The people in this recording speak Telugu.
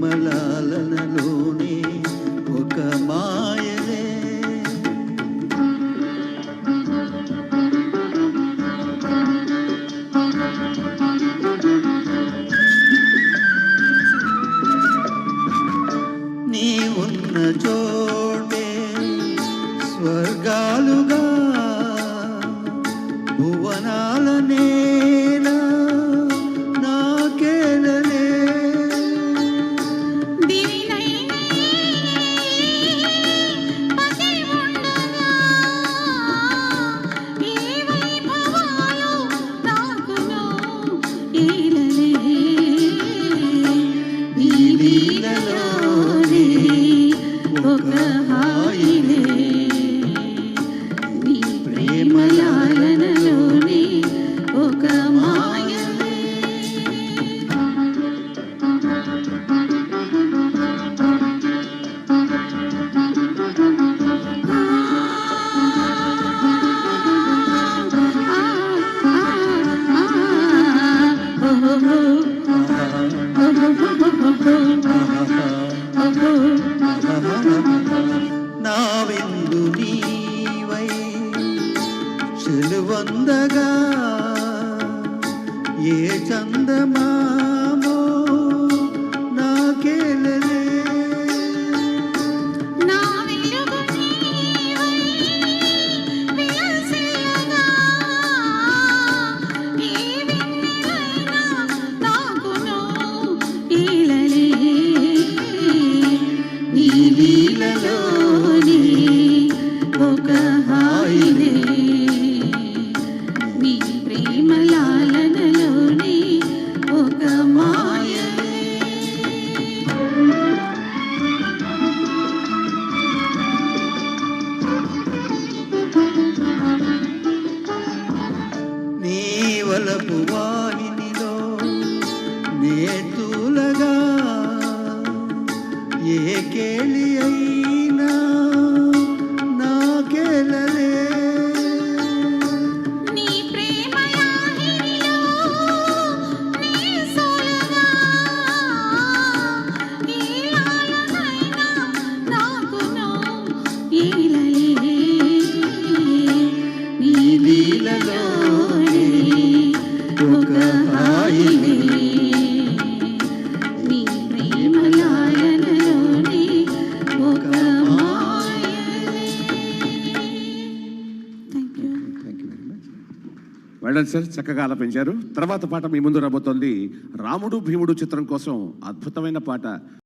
ప్రేమలాలనలోనే ఒక మాయలే. నీ ఉన్న చోటే స్వర్గాలుగా భువనాల నేల నాకేలలే. ఒక హాయిలే నీ ప్రేమలాలనలోనే ఒక మాయలే. నా విందు నీవై చెలువందగా ఏ చందమామో నాకేలలే. నా వెలుగు నీవై విలసిల్లగా ఏ వెన్నెలైనా నాకును ఈలలే. నీ లీలలోనే ఒక హాయిలే నీ ప్రేమలాలనలోనే ఒక మాయలే. నీ వలపు వాహినిలో నే తూలగా ఏ కేళి అయినా నాకేలలే. నీ ప్రేమ యాహినిలో నీ సోలగా ఏ లాలనైనా నాకును ఈలలే. నీ లీలలోనే ఒక హాయిలే నీ ప్రేమలాలనలోనే ఒక మాయలే. Thank you. వెళ్ళండి సార్, చక్కగా ఆలపించారు. తర్వాత పాట మీ ముందు రాబోతోంది రాముడు భీముడు చిత్రం కోసం అద్భుతమైన పాట.